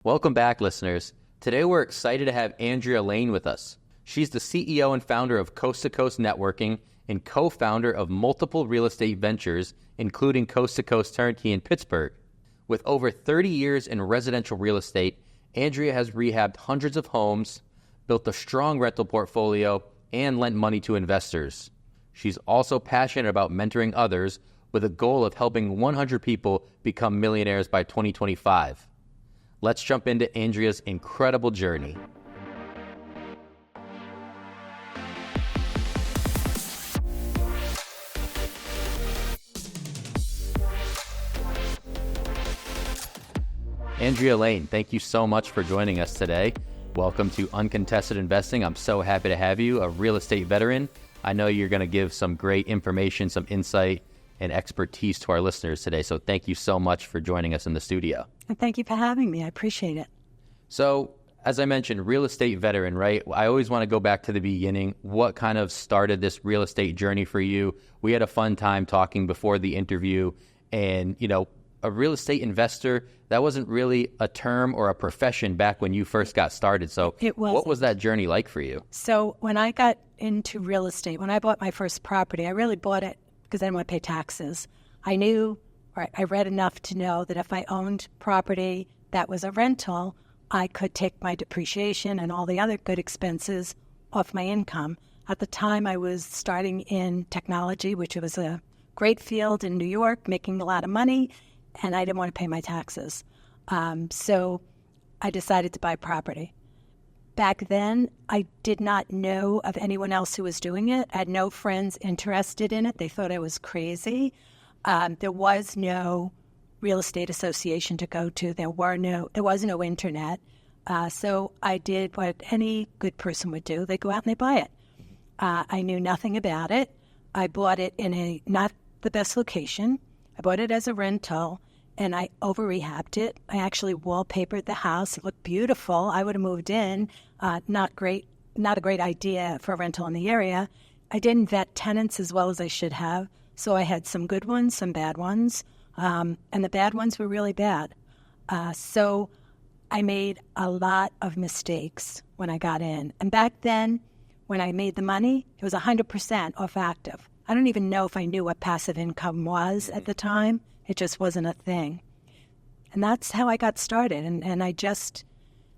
Welcome back, listeners. Today we're excited to have Andrea Lane with us. She's the CEO and founder of Coast to Coast Networking and co-founder of multiple real estate ventures, including Coast to Coast Turnkey in Pittsburgh. With over 30 years in residential real estate, Andrea has rehabbed hundreds of homes, built a strong rental portfolio, and lent money to investors. She's also passionate about mentoring others with a goal of helping 100 people become millionaires by 2025. Let's jump into Andrea's incredible journey. Andrea Lane, thank you so much for joining us today. Welcome to Uncontested Investing. I'm so happy to have you, a real estate veteran. I know you're going to give some great information, some insight, and expertise to our listeners today. So thank you so much for joining us in the studio. And thank you for having me. I appreciate it. So, as I mentioned, real estate veteran, right? I always want to go back to the beginning. What kind of started this real estate journey for you? We had a fun time talking before the interview, and, a real estate investor, that wasn't really a term or a profession back when you first got started. So what was that journey like for you? So when I got into real estate, when I bought my first property, I really bought it because I didn't want to pay taxes. I read enough to know that if I owned property that was a rental, I could take my depreciation and all the other good expenses off my income. At the time, I was starting in technology, which was a great field in New York, making a lot of money, and I didn't want to pay my taxes. So I decided to buy property. Back then, I did not know of anyone else who was doing it. I had no friends interested in it. They thought I was crazy. There was no real estate association to go to. There was no internet. So I did what any good person would do. They go out and they buy it. I knew nothing about it. I bought it in not the best location. I bought it as a rental, and I over-rehabbed it. I actually wallpapered the house. It looked beautiful. I would have moved in. Not a great idea for a rental in the area. I didn't vet tenants as well as I should have, so I had some good ones, some bad ones, and the bad ones were really bad. So I made a lot of mistakes when I got in. And back then, when I made the money, it was 100% off active. I don't even know if I knew what passive income was at the time. It just wasn't a thing. And that's how I got started. And I just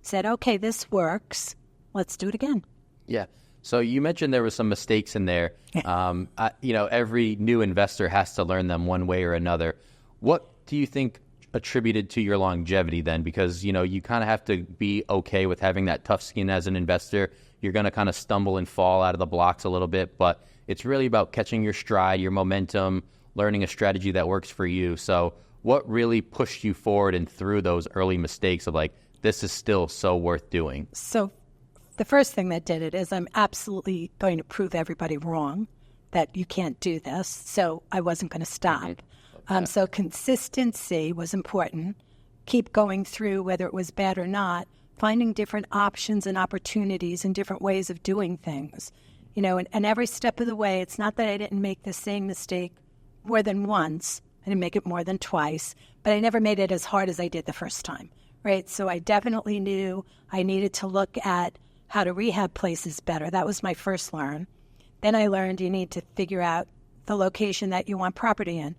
said, okay, this works. Let's do it again. Yeah. So you mentioned there were some mistakes in there. Yeah. Every new investor has to learn them one way or another. What do you think attributed to your longevity then? Because, you kind of have to be okay with having that tough skin as an investor. You're going to kind of stumble and fall out of the blocks a little bit, but it's really about catching your stride, your momentum, learning a strategy that works for you. So what really pushed you forward and through those early mistakes of like, this is still so worth doing? So the first thing that did it is I'm absolutely going to prove everybody wrong that you can't do this. So I wasn't going to stop. Okay. So consistency was important. Keep going through, whether it was bad or not, finding different options and opportunities and different ways of doing things. And every step of the way, it's not that I didn't make the same mistake more than once. I didn't make it more than twice, but I never made it as hard as I did the first time, right? So I definitely knew I needed to look at how to rehab places better. That was my first learn. Then I learned you need to figure out the location that you want property in.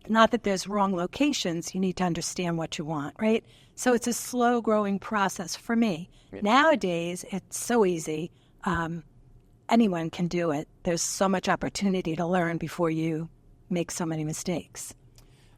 Not that there's wrong locations, you need to understand what you want, right? So it's a slow growing process for me. Yeah. Nowadays, it's so easy. Anyone can do it. There's so much opportunity to learn before you make so many mistakes.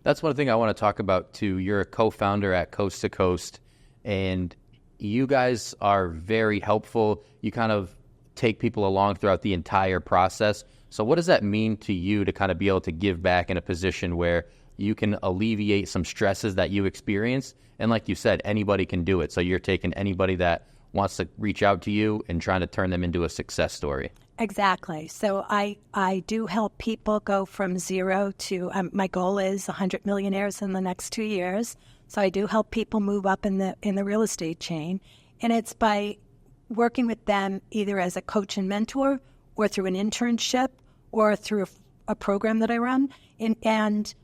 That's one thing I want to talk about too. You're a co-founder at Coast to Coast, and you guys are very helpful. You kind of take people along throughout the entire process. So what does that mean to you to kind of be able to give back in a position where you can alleviate some stresses that you experience? And like you said, anybody can do it. So you're taking anybody that wants to reach out to you and trying to turn them into a success story. Exactly. So I do help people go from zero to, my goal is 100 millionaires in the next 2 years. So I do help people move up in the real estate chain. And it's by working with them either as a coach and mentor or through an internship or through a program that I run. And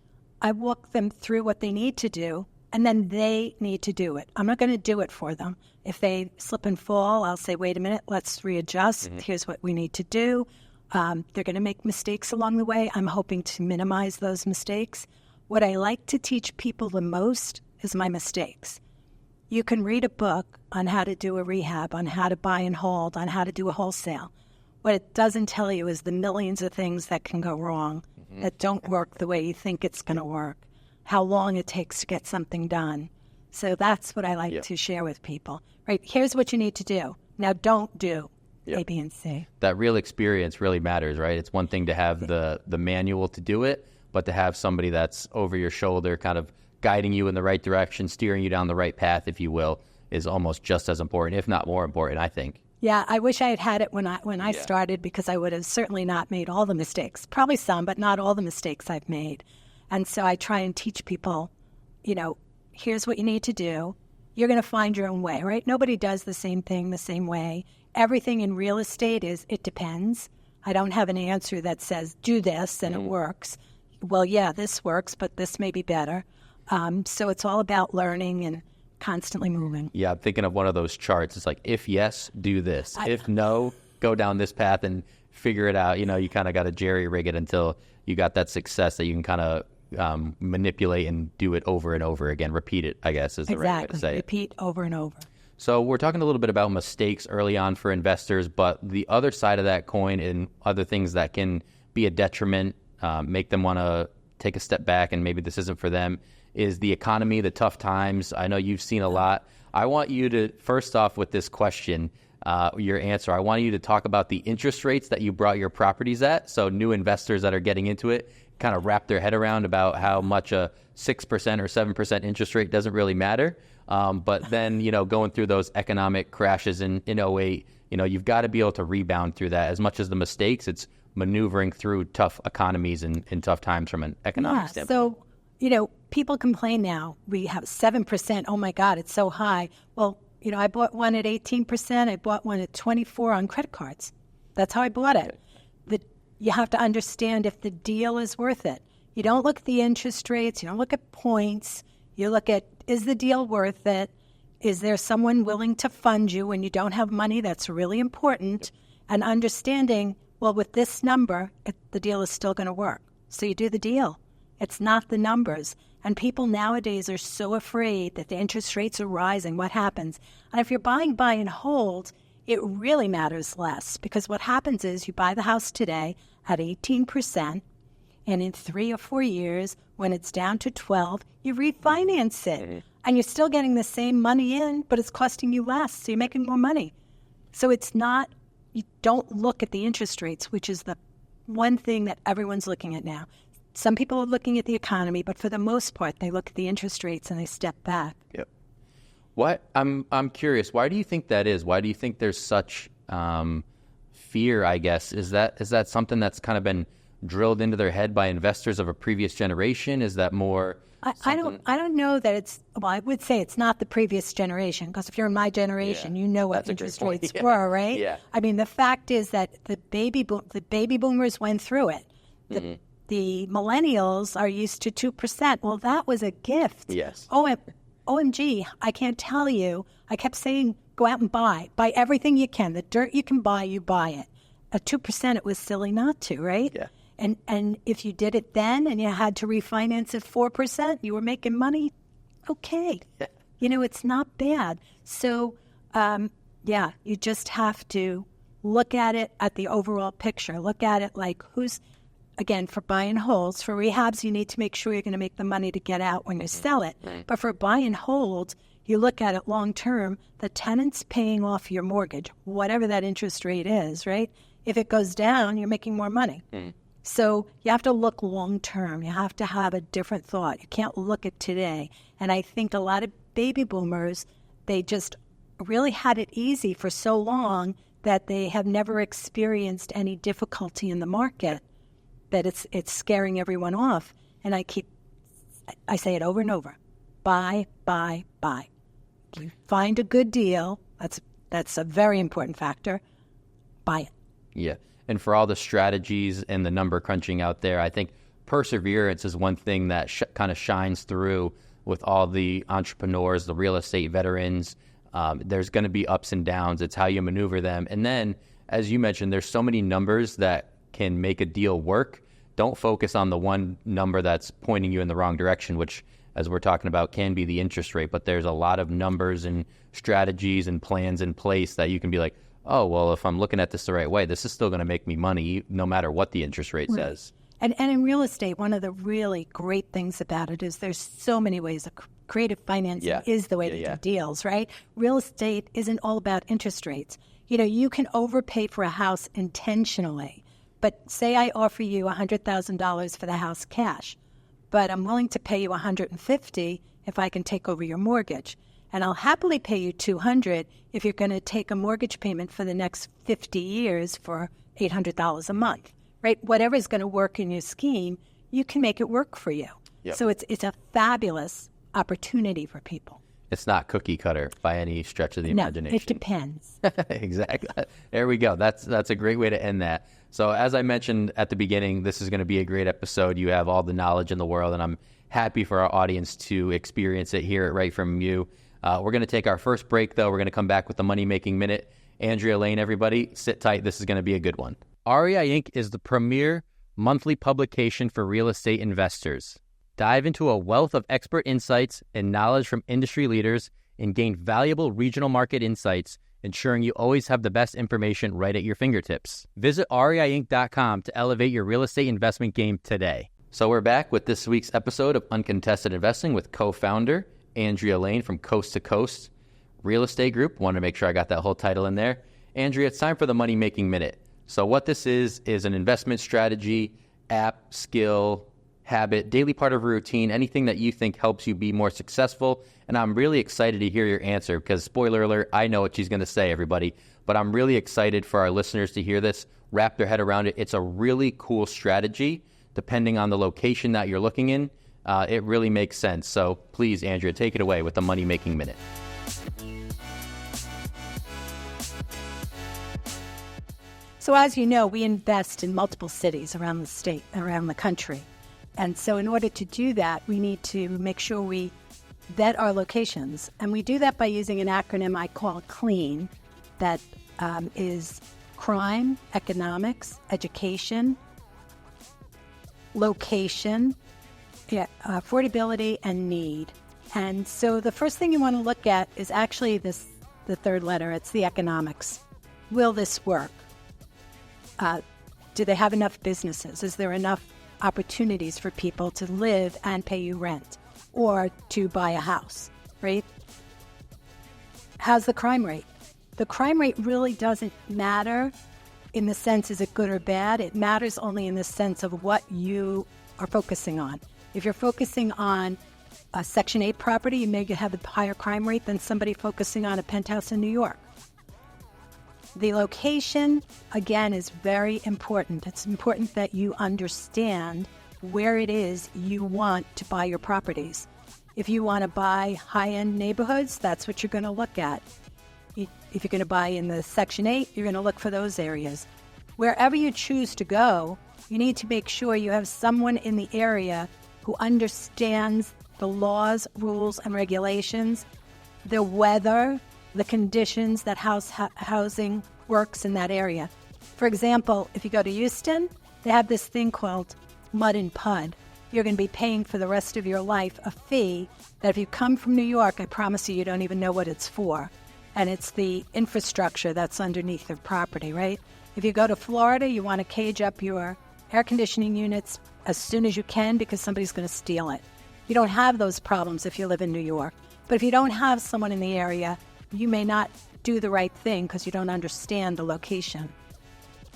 I walk them through what they need to do And then they need to do it. I'm not going to do it for them. If they slip and fall, I'll say, wait a minute, let's readjust. Here's what we need to do. They're going to make mistakes along the way. I'm hoping to minimize those mistakes. What I like to teach people the most is my mistakes. You can read a book on how to do a rehab, on how to buy and hold, on how to do a wholesale. What it doesn't tell you is the millions of things that can go wrong, that don't work the way you think it's going to work, how long it takes to get something done. So that's what I like to share with people. Right, here's what you need to do. Now don't do A, B, and C. That real experience really matters, right? It's one thing to have the manual to do it, but to have somebody that's over your shoulder kind of guiding you in the right direction, steering you down the right path, if you will, is almost just as important, if not more important, I think. Yeah, I wish I had had it when I started, because I would have certainly not made all the mistakes. Probably some, but not all the mistakes I've made. And so I try and teach people, here's what you need to do. You're going to find your own way, right? Nobody does the same thing the same way. Everything in real estate it depends. I don't have an answer that says, do this and it works. Well, yeah, this works, but this may be better. So it's all about learning and constantly moving. Yeah, I'm thinking of one of those charts. It's like, if yes, do this. If no, go down this path and figure it out. You kind of got to jerry-rig it until you got that success that you can kind of manipulate and do it over and over again. Repeat it, I guess, is the right way to say it. Repeat over and over. So we're talking a little bit about mistakes early on for investors, but the other side of that coin and other things that can be a detriment, make them want to take a step back and maybe this isn't for them, is the economy, the tough times. I know you've seen a lot. I want you to, first off with this question, your answer, I want you to talk about the interest rates that you brought your properties at. So new investors that are getting into it kind of wrap their head around about how much a 6% or 7% interest rate doesn't really matter. But then, going through those economic crashes in 08, you've got to be able to rebound through that. As much as the mistakes, it's maneuvering through tough economies and tough times from an economic standpoint. So, people complain now. We have 7%. Oh, my God, it's so high. Well, I bought one at 18%. I bought one at 24% on credit cards. That's how I bought it. You have to understand if the deal is worth it. You don't look at the interest rates. You don't look at points. You look at, is the deal worth it? Is there someone willing to fund you when you don't have money? That's really important. And understanding, well, with this number, the deal is still going to work. So you do the deal. It's not the numbers. And people nowadays are so afraid that the interest rates are rising. What happens? And if you're buying buy and hold, it really matters less, because what happens is you buy the house today at 18%, and in 3 or 4 years, when it's down to 12, you refinance it. And you're still getting the same money in, but it's costing you less, so you're making more money. So it's not, you don't look at the interest rates, which is the one thing that everyone's looking at now. Some people are looking at the economy, but for the most part, they look at the interest rates and they step back. Yep. What I'm curious. Why do you think that is? Why do you think there's such fear? I guess is that something that's kind of been drilled into their head by investors of a previous generation? Is that more? I don't know that it's. Well, I would say it's not the previous generation, because if you're in my generation, you know what interest rates were, right? Yeah. I mean, the fact is that the baby boomers went through it. The millennials are used to 2%. Well, that was a gift. Yes. OMG, I can't tell you. I kept saying, go out and buy everything you can. The dirt you can buy, you buy it. At 2%, it was silly not to, right? Yeah. And if you did it then and you had to refinance at 4%, you were making money, okay. Yeah. It's not bad. So, you just have to look at it at the overall picture. Look at it like again, for buy and holds. For rehabs, you need to make sure you're going to make the money to get out when you sell it. Right. But for buy and hold, you look at it long term, the tenant's paying off your mortgage, whatever that interest rate is, right? If it goes down, you're making more money. So you have to look long term. You have to have a different thought. You can't look at today. And I think a lot of baby boomers, they just really had it easy for so long that they have never experienced any difficulty in the market, that it's scaring everyone off. And I say it over and over. Buy, buy, buy. You find a good deal. That's a very important factor. Buy it. Yeah. And for all the strategies and the number crunching out there, I think perseverance is one thing that kind of shines through with all the entrepreneurs, the real estate veterans. There's going to be ups and downs. It's how you maneuver them. And then, as you mentioned, there's so many numbers that can make a deal work. Don't focus on the one number that's pointing you in the wrong direction, which, as we're talking about, can be the interest rate. But there's a lot of numbers and strategies and plans in place that you can be like, oh, well, if I'm looking at this the right way, this is still going to make me money no matter what the interest rate says. And in real estate, one of the really great things about it is there's so many ways. Creative financing is the way to do deals, right? Real estate isn't all about interest rates. You can overpay for a house intentionally. But say I offer you $100,000 for the house cash, but I'm willing to pay you $150,000 if I can take over your mortgage. And I'll happily pay you $200,000 if you're going to take a mortgage payment for the next 50 years for $800 a month, right? Whatever is going to work in your scheme, you can make it work for you. Yep. So it's a fabulous opportunity for people. It's not cookie cutter by any stretch of the imagination. It depends. Exactly. There we go. That's a great way to end that. So as I mentioned at the beginning, this is going to be a great episode. You have all the knowledge in the world, and I'm happy for our audience to experience it, hear it right from you. We're going to take our first break, though. We're going to come back with the Money Making Minute. Andrea Lane, everybody, sit tight. This is going to be a good one. REI Inc. is the premier monthly publication for real estate investors. Dive into a wealth of expert insights and knowledge from industry leaders and gain valuable regional market insights, ensuring you always have the best information right at your fingertips. Visit REIInc.com to elevate your real estate investment game today. So we're back with this week's episode of Uncontested Investing with co-founder Andrea Lane from Coast to Coast Real Estate Group. Want to make sure I got that whole title in there. Andrea, it's time for the Money Making Minute. So what this is an investment strategy, app, skill, habit, daily part of a routine, anything that you think helps you be more successful. And I'm really excited to hear your answer because, spoiler alert, I know what she's going to say, everybody. But I'm really excited for our listeners to hear this, wrap their head around it. It's a really cool strategy, depending on the location that you're looking in. It really makes sense. So please, Andrea, take it away with the Money Making Minute. So as you know, we invest in multiple cities around the state, around the country. And so in order to do that, we need to make sure we vet our locations. And we do that by using an acronym I call CLEAN, that is crime, economics, education, location, affordability, and need. And so the first thing you want to look at is actually the third letter. It's the economics. Will this work? Do they have enough businesses? Is there enough opportunities for people to live and pay you rent or to buy a house, right? How's the crime rate? The crime rate really doesn't matter in the sense, is it good or bad? It matters only in the sense of what you are focusing on. If you're focusing on a Section 8 property, you may have a higher crime rate than somebody focusing on a penthouse in New York. The location, again, is very important. It's important that you understand where it is you want to buy your properties. If you want to buy high-end neighborhoods, that's what you're going to look at. If you're going to buy in the Section 8, you're going to look for those areas. Wherever you choose to go, you need to make sure you have someone in the area who understands the laws, rules, and regulations, the weather, the conditions that housing works in that area. For example, if you go to Houston, they have this thing called mud and PUD. You're going to be paying for the rest of your life a fee that if you come from New York, I promise you don't even know what it's for. And it's the infrastructure that's underneath the property, right? If you go to Florida, you want to cage up your air conditioning units as soon as you can because somebody's going to steal it. You don't have those problems if you live in New York. But if you don't have someone in the area, you may not do the right thing because you don't understand the location.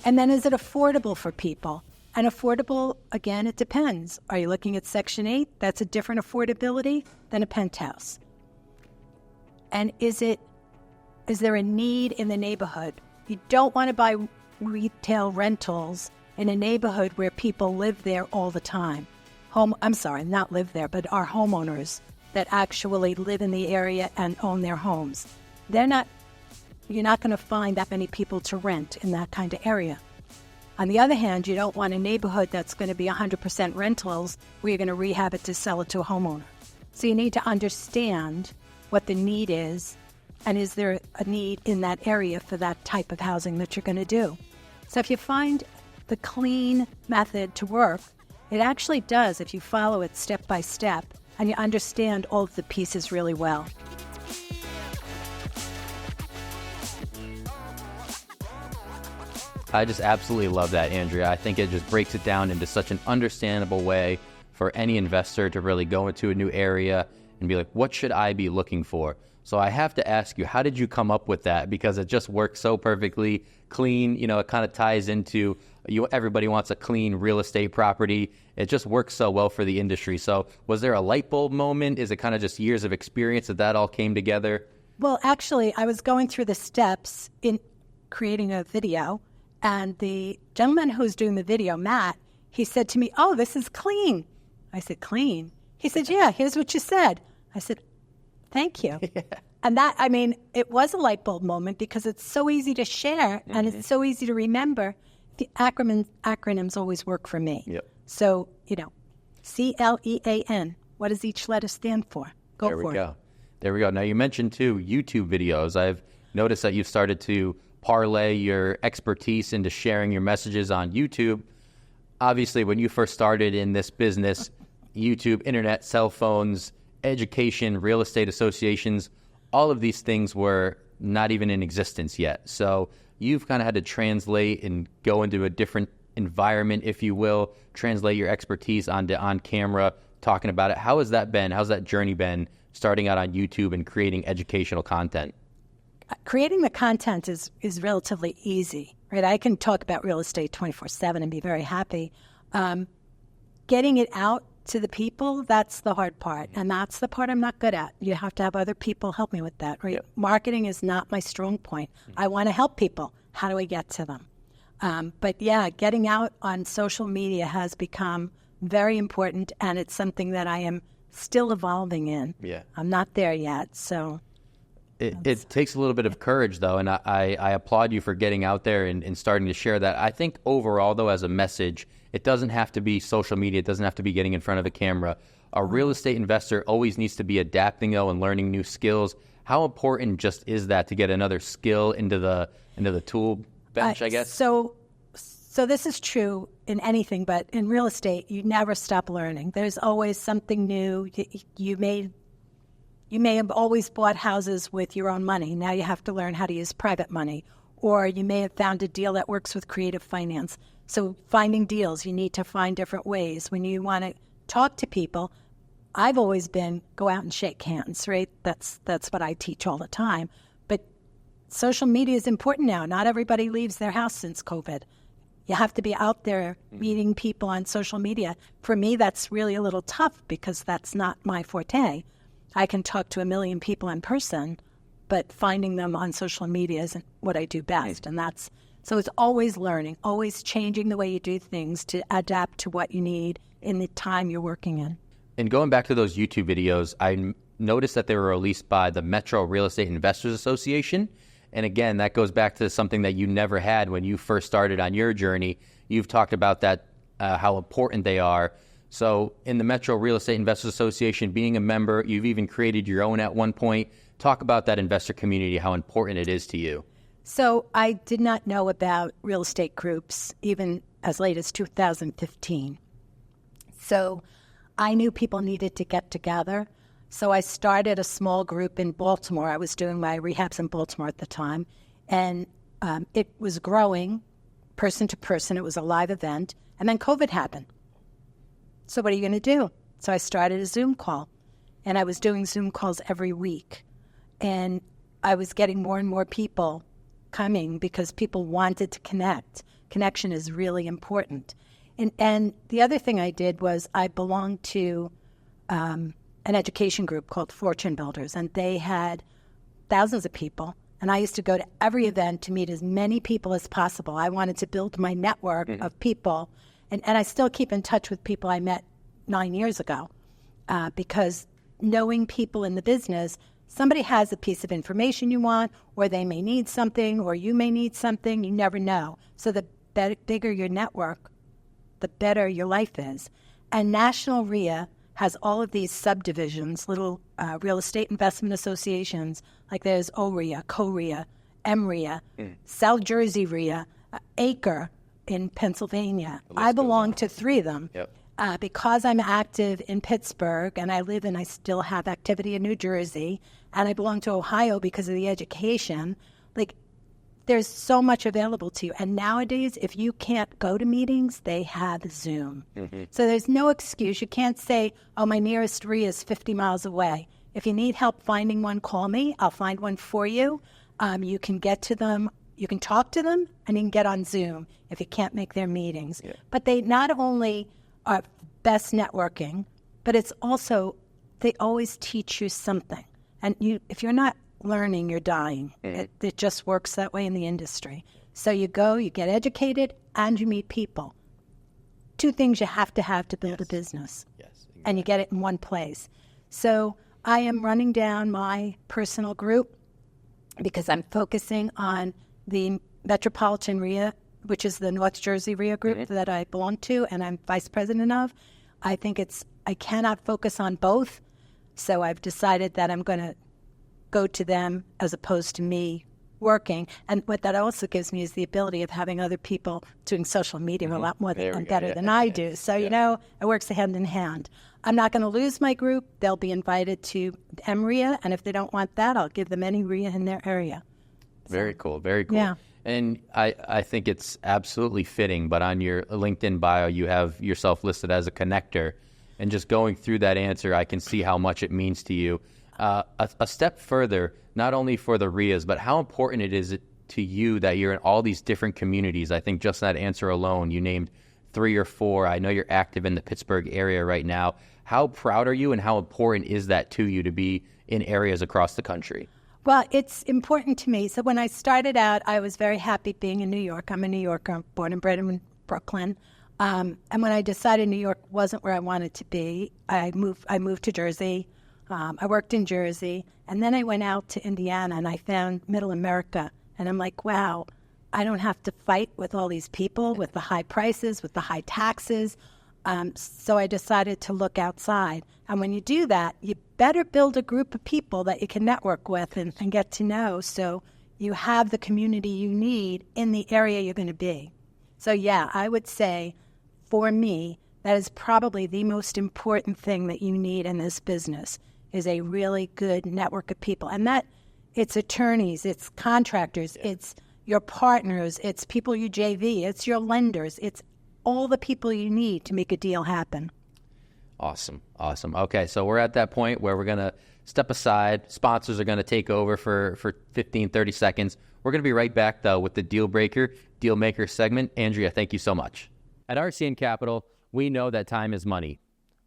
And then is it affordable for people? And affordable, again, it depends. Are you looking at Section 8? That's a different affordability than a penthouse. And is there a need in the neighborhood? You don't want to buy retail rentals in a neighborhood where people live there all the time. Not live there, but are homeowners that actually live in the area and own their homes. You're not going to find that many people to rent in that kind of area. On the other hand, you don't want a neighborhood that's going to be 100% rentals where you're going to rehab it to sell it to a homeowner. So you need to understand what the need is, and is there a need in that area for that type of housing that you're going to do. So if you find the clean method to work, it actually does if you follow it step by step and you understand all of the pieces really well. I just absolutely love that, Andrea. I think it just breaks it down into such an understandable way for any investor to really go into a new area and be like, what should I be looking for? So I have to ask you, how did you come up with that? Because it just works so perfectly clean. You know, it kind of ties into everybody wants a clean real estate property. It just works so well for the industry. So was there a light bulb moment? Is it kind of just years of experience that all came together? Well, actually, I was going through the steps in creating a video, and the gentleman who's doing the video, Matt, he said to me, "Oh, this is clean." I said, "Clean?" He said, "Yeah, here's what you said." I said, "Thank you." Yeah. And that, I mean, it was a light bulb moment because it's so easy to share and it's so easy to remember. The acronyms always work for me. Yep. So, CLEAN, what does each letter stand for? There we go. Now, you mentioned, too, YouTube videos. I've noticed that you've started to parlay your expertise into sharing your messages on YouTube. Obviously, when you first started in this business, YouTube, internet, cell phones, education, real estate associations, all of these things were not even in existence yet. So you've kind of had to translate and go into a different environment, if you will, translate your expertise onto on camera, talking about it. How has that been? How's that journey been, starting out on YouTube and creating educational content? Creating the content is relatively easy, right? I can talk about real estate 24/7 and be very happy. Getting it out to the people, that's the hard part. And that's the part I'm not good at. You have to have other people help me with that, right? Yep. Marketing is not my strong point. I want to help people. How do I get to them? But yeah, getting out on social media has become very important, and it's something that I am still evolving in. Yeah. I'm not there yet, so... It takes a little bit of courage, though, and I applaud you for getting out there and starting to share that. I think overall, though, as a message, it doesn't have to be social media. It doesn't have to be getting in front of a camera. A real estate investor always needs to be adapting, though, and learning new skills. How important just is that to get another skill into the tool bench, I guess? So this is true in anything, but in real estate, you never stop learning. There's always something new. You may have always bought houses with your own money. Now you have to learn how to use private money. Or you may have found a deal that works with creative finance. So finding deals, you need to find different ways. When you want to talk to people, I've always been go out and shake hands, right? That's what I teach all the time. But social media is important now. Not everybody leaves their house since COVID. You have to be out there meeting people on social media. For me, that's really a little tough because that's not my forte. I can talk to 1 million people in person, but finding them on social media isn't what I do best. And so it's always learning, always changing the way you do things to adapt to what you need in the time you're working in. And going back to those YouTube videos, I noticed that they were released by the Metro Real Estate Investors Association. And again, that goes back to something that you never had when you first started on your journey. You've talked about that, how important they are. So in the Metro Real Estate Investors Association, being a member, you've even created your own at one point. Talk about that investor community, how important it is to you. So I did not know about real estate groups even as late as 2015. So I knew people needed to get together. So I started a small group in Baltimore. I was doing my rehabs in Baltimore at the time. And it was growing person to person. It was a live event. And then COVID happened. So what are you going to do? So I started a Zoom call. And I was doing Zoom calls every week. And I was getting more and more people coming because people wanted to connect. Connection is really important. And the other thing I did was I belonged to an education group called Fortune Builders, and they had thousands of people. And I used to go to every event to meet as many people as possible. I wanted to build my network of people. And I still keep in touch with people I met 9 years ago because knowing people in the business, somebody has a piece of information you want, or they may need something, or you may need something. You never know. So the bigger your network, the better your life is. And National RIA has all of these subdivisions, little real estate investment associations, like there's OREA, COREA, MREA, South Jersey REA, ACRE in Pennsylvania. I belong to 3 of them. Yep. Because I'm active in Pittsburgh, and I still have activity in New Jersey, and I belong to Ohio because of the education, like, there's so much available to you. And nowadays, if you can't go to meetings, they have Zoom. So there's no excuse. You can't say, oh, my nearest REIA is 50 miles away. If you need help finding one, call me. I'll find one for you. You can get to them. You can talk to them, and you can get on Zoom if you can't make their meetings. Yeah. But they not only are best networking, but it's also, they always teach you something. And if you're not learning, you're dying. It just works that way in the industry. So you go, you get educated, and you meet people. 2 things you have to build a business. Yes, exactly. And you get it in one place. So I am running down my personal group because I'm focusing on the Metropolitan REIA, which is the North Jersey REIA group that I belong to and I'm vice president of. I cannot focus on both. So I've decided that I'm going to go to them as opposed to me working. And what that also gives me is the ability of having other people doing social media a lot more better than I do. So, it works hand in hand. I'm not going to lose my group. They'll be invited to MREA. And if they don't want that, I'll give them any REIA in their area. So, very cool. Very cool. Yeah. And I think it's absolutely fitting, but on your LinkedIn bio, you have yourself listed as a connector. And just going through that answer, I can see how much it means to you. A step further, not only for the REIAs, but how important it is to you that you're in all these different communities. I think just that answer alone, you named 3 or 4. I know you're active in the Pittsburgh area right now. How proud are you, and how important is that to you to be in areas across the country? Well, it's important to me. So when I started out, I was very happy being in New York. I'm a New Yorker, born and bred in Brooklyn. And when I decided New York wasn't where I wanted to be, I moved to Jersey. I worked in Jersey, and then I went out to Indiana, and I found Middle America. And I'm like, wow, I don't have to fight with all these people, with the high prices, with the high taxes. So I decided to look outside. And when you do that, you better build a group of people that you can network with and get to know, so you have the community you need in the area you're going to be. So yeah, I would say, for me, that is probably the most important thing that you need in this business, is a really good network of people. And that, it's attorneys, it's contractors, it's your partners, it's people you JV, it's your lenders, it's all the people you need to make a deal happen. Awesome. Okay, so we're at that point where we're going to step aside. Sponsors are going to take over for 15, 30 seconds. We're going to be right back, though, with the Deal Maker segment. Andrea, thank you so much. At RCN Capital, we know that time is money.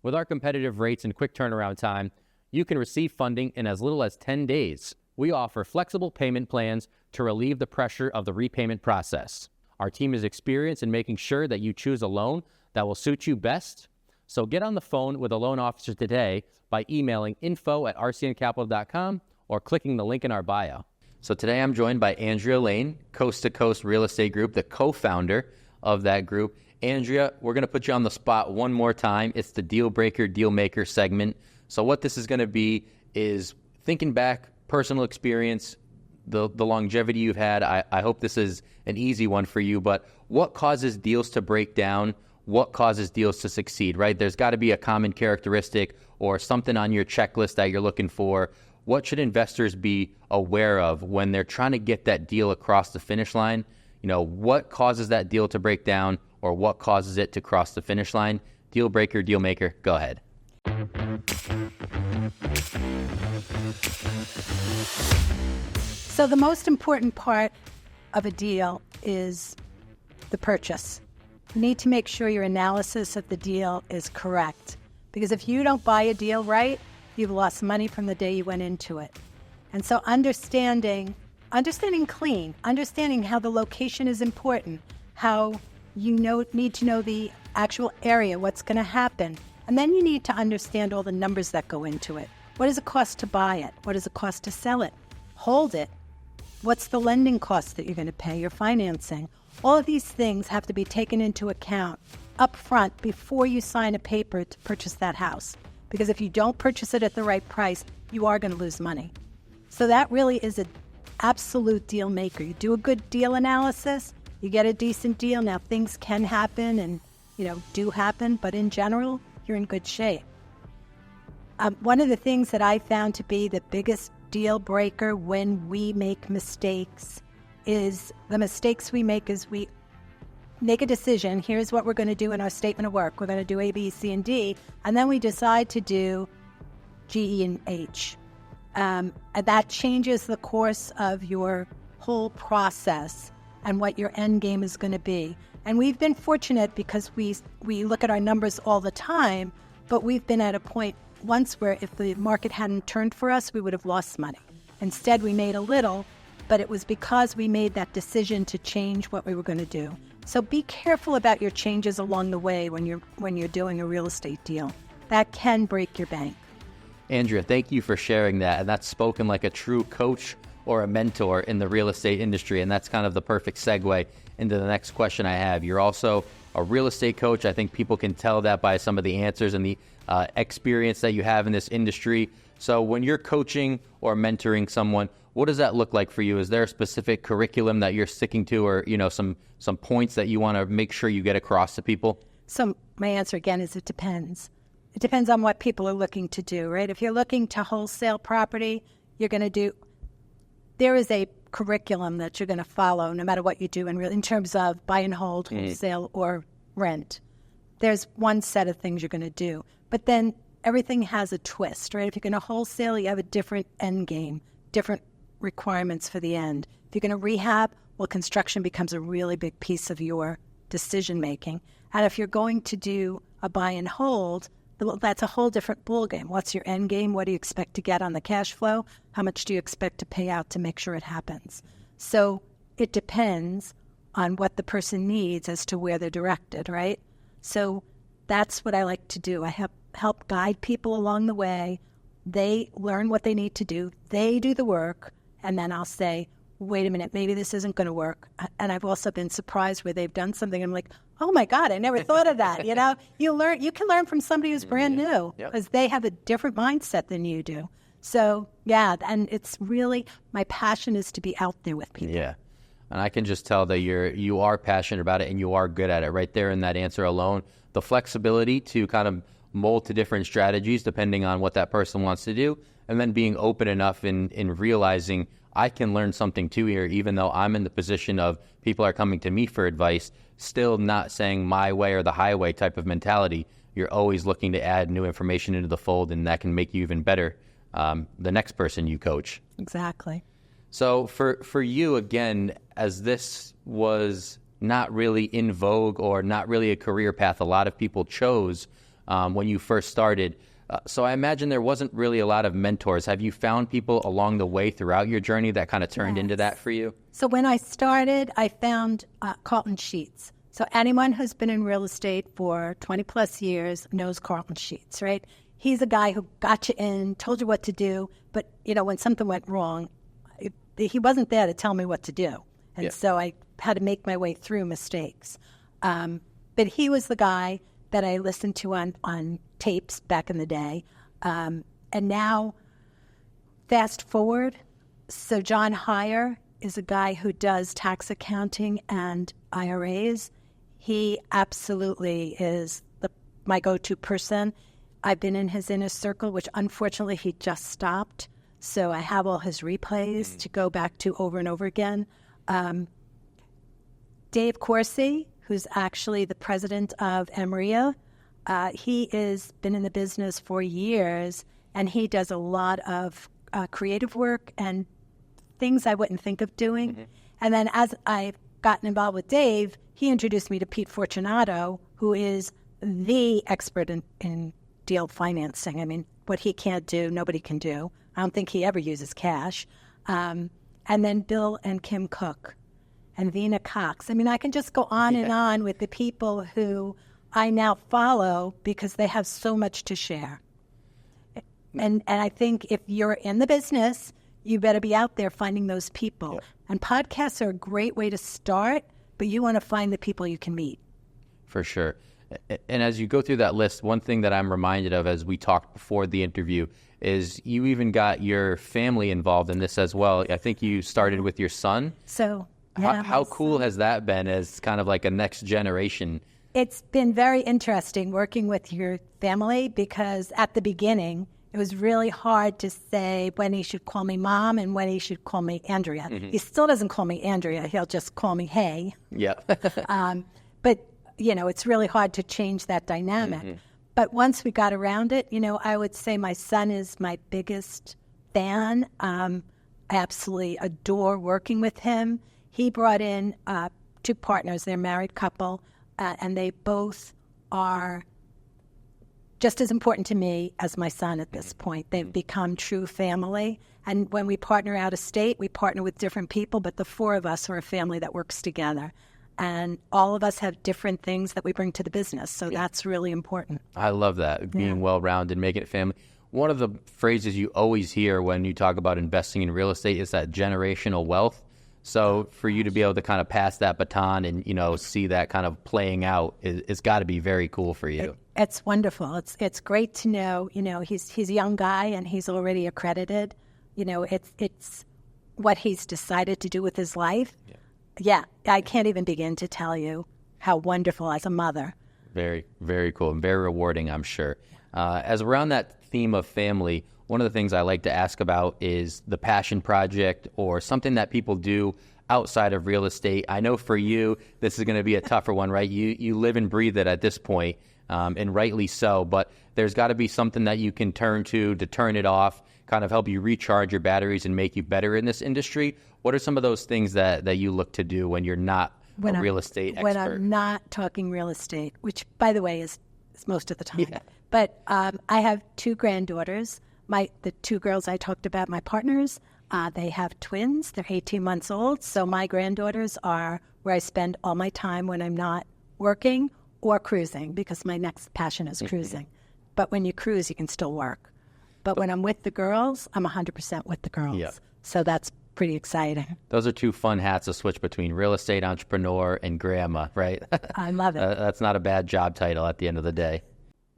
With our competitive rates and quick turnaround time, you can receive funding in as little as 10 days. We offer flexible payment plans to relieve the pressure of the repayment process. Our team is experienced in making sure that you choose a loan that will suit you best. So get on the phone with a loan officer today by emailing info@rcncapital.com or clicking the link in our bio. So today I'm joined by Andrea Lane, Coast to Coast Real Estate Group, the co-founder of that group. Andrea, we're going to put you on the spot one more time. It's the Deal Maker segment. So what this is going to be is thinking back, personal experience, the longevity you've had. I hope this is an easy one for you, but what causes deals to break down? What causes deals to succeed, right? There's got to be a common characteristic or something on your checklist that you're looking for. What should investors be aware of when they're trying to get that deal across the finish line? What causes that deal to break down, or what causes it to cross the finish line? Deal maker, go ahead. So the most important part of a deal is the purchase. You need to make sure your analysis of the deal is correct, because if you don't buy a deal right, you've lost money from the day you went into it. And so understanding clean, understanding how the location is important, how you need to know the actual area, what's going to happen. And then you need to understand all the numbers that go into it. What does it cost to buy it? What does it cost to sell it? Hold it. What's the lending cost that you're going to pay, your financing? All of these things have to be taken into account up front before you sign a paper to purchase that house. because if you don't purchase it at the right price, you are going to lose money. So that really is an absolute deal maker. You do a good deal analysis, you get a decent deal. Now, things can happen and, do happen, but in general, you're in good shape. One of the things that I found to be the biggest deal breaker when we make mistakes is the mistakes we make is we make a decision. Here's what we're going to do in our statement of work. We're going to do A, B, C, and D. And then we decide to do G, E, and H. And that changes the course of your whole process and what your end game is going to be. And we've been fortunate because we look at our numbers all the time, but we've been at a point once where if the market hadn't turned for us, we would have lost money. Instead, we made a little, but it was because we made that decision to change what we were going to do. So be careful about your changes along the way when you're doing a real estate deal. That can break your bank. Andrea, thank you for sharing that. And that's spoken like a true coach or a mentor in the real estate industry. And that's kind of the perfect segue into the next question I have. You're also a real estate coach. I think people can tell that by some of the answers and the experience that you have in this industry. So when you're coaching or mentoring someone, what does that look like for you? Is there a specific curriculum that you're sticking to, or some points that you want to make sure you get across to people? So my answer again is it depends. It depends on what people are looking to do, right? If you're looking to wholesale property, there is a curriculum that you're going to follow no matter what you do in terms of buy and hold, wholesale, or rent. There's one set of things you're going to do. But then everything has a twist, right? If you're going to wholesale, you have a different end game, different requirements for the end. If you're going to rehab, well, construction becomes a really big piece of your decision making. And if you're going to do a buy and hold, that's a whole different ballgame. What's your end game? What do you expect to get on the cash flow? How much do you expect to pay out to make sure it happens? So it depends on what the person needs as to where they're directed, right? So that's what I like to do. I help guide people along the way. They learn what they need to do. They do the work. And then I'll say, wait a minute, maybe this isn't going to work. And I've also been surprised where they've done something. I'm like, oh my God, I never thought of that. You can learn from somebody who's brand new because they have a different mindset than you do. So yeah, and it's really, my passion is to be out there with people. Yeah. And I can just tell that you are passionate about it and you are good at it right there in that answer alone. The flexibility to kind of mold to different strategies depending on what that person wants to do, and then being open enough in realizing I can learn something too here, even though I'm in the position of people are coming to me for advice, still not saying my way or the highway type of mentality. You're always looking to add new information into the fold, and that can make you even better the next person you coach. Exactly. So for you, again, as this was not really in vogue or not really a career path a lot of people chose when you first started, so I imagine there wasn't really a lot of mentors. Have you found people along the way throughout your journey that kind of turned into that for you? So when I started, I found Carlton Sheets. So anyone who's been in real estate for 20 plus years knows Carlton Sheets, right? He's a guy who got you in, told you what to do, but when something went wrong, he wasn't there to tell me what to do. And so I had to make my way through mistakes. But he was the guy that I listened to on tapes back in the day. And now, fast forward, so John Heyer is a guy who does tax accounting and IRAs. He absolutely is my go-to person. I've been in his inner circle, which unfortunately he just stopped. So I have all his replays to go back to over and over again. Dave Corsi, who's actually the president of Emeria, he has been in the business for years, and he does a lot of creative work and things I wouldn't think of doing. Mm-hmm. And then as I've gotten involved with Dave, he introduced me to Pete Fortunato, who is the expert in deal financing. I mean, what he can't do, nobody can do. I don't think he ever uses cash. And then Bill and Kim Cook and Vina Cox. I mean, I can just go on and on with the people who I now follow because they have so much to share. And I think if you're in the business, you better be out there finding those people. Yeah. And podcasts are a great way to start, but you want to find the people you can meet. For sure. And as you go through that list, one thing that I'm reminded of as we talked before the interview is you even got your family involved in this as well. I think you started with your son. So yeah, how cool has that been as kind of like a next generation? It's been very interesting working with your family, because at the beginning, it was really hard to say when he should call me mom and when he should call me Andrea. He still doesn't call me Andrea. He'll just call me hey. Yeah. But, it's really hard to change that dynamic. But once we got around it, I would say my son is my biggest fan. I absolutely adore working with him. He brought in 2 partners. They're a married couple, and they both are just as important to me as my son at this point. They've become true family. And when we partner out of state, we partner with different people, but the 4 of us are a family that works together. And all of us have different things that we bring to the business. So that's really important. I love that, being well-rounded, making it family. One of the phrases you always hear when you talk about investing in real estate is that generational wealth. So for you to be able to kind of pass that baton and, see that kind of playing out, it's got to be very cool for you. It's wonderful. It's great to know, he's a young guy and he's already accredited. It's what he's decided to do with his life. Yeah, I can't even begin to tell you how wonderful as a mother. Very, very cool and very rewarding, I'm sure. As around that theme of family, one of the things I like to ask about is the passion project or something that people do outside of real estate. I know for you, this is going to be a tougher one, right? You live and breathe it at this point, and rightly so, but there's got to be something that you can turn to turn it off, kind of help you recharge your batteries and make you better in this industry. What are some of those things that you look to do when you're not a real estate expert? When I'm not talking real estate, which, by the way, is most of the time. Yeah. But I have 2 granddaughters. The 2 girls I talked about, my partners, they have twins. They're 18 months old. So my granddaughters are where I spend all my time when I'm not working or cruising, because my next passion is cruising. But when you cruise, you can still work. But when I'm with the girls, I'm 100% with the girls. Yeah. So that's pretty exciting. Those are 2 fun hats to switch between real estate entrepreneur and grandma, right? I love it. That's not a bad job title at the end of the day.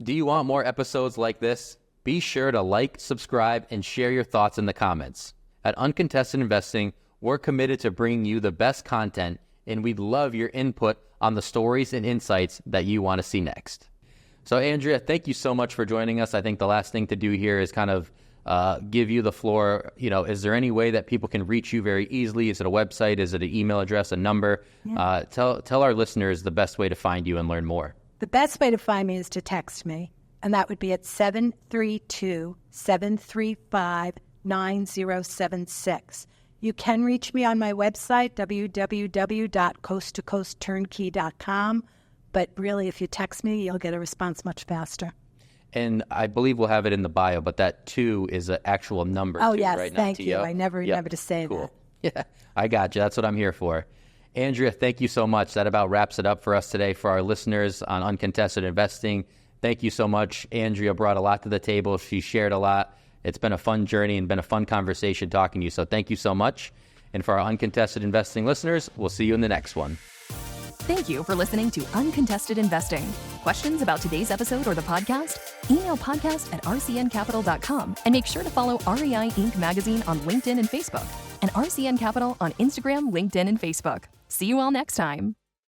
Do you want more episodes like this? Be sure to like, subscribe, and share your thoughts in the comments. At Uncontested Investing, we're committed to bringing you the best content, and we'd love your input on the stories and insights that you want to see next. So, Andrea, thank you so much for joining us. I think the last thing to do here is kind of give you the floor. Is there any way that people can reach you very easily? Is it a website? Is it an email address, a number? Yeah. Tell our listeners the best way to find you and learn more. The best way to find me is to text me, and that would be at 732-735-9076. You can reach me on my website, www.coasttocoastturnkey.com, but really, if you text me, you'll get a response much faster. And I believe we'll have it in the bio, but that 2 is an actual number. Oh, too, yes, right? Thank you. I never remember to say cool. that. Yeah, I got you. That's what I'm here for. Andrea, thank you so much. That about wraps it up for us today for our listeners on Uncontested Investing. Thank you so much. Andrea brought a lot to the table. She shared a lot. It's been a fun journey and been a fun conversation talking to you. So thank you so much. And for our Uncontested Investing listeners, we'll see you in the next one. Thank you for listening to Uncontested Investing. Questions about today's episode or the podcast? Email podcast@rcncapital.com and make sure to follow REI Inc. magazine on LinkedIn and Facebook and RCN Capital on Instagram, LinkedIn, and Facebook. See you all next time.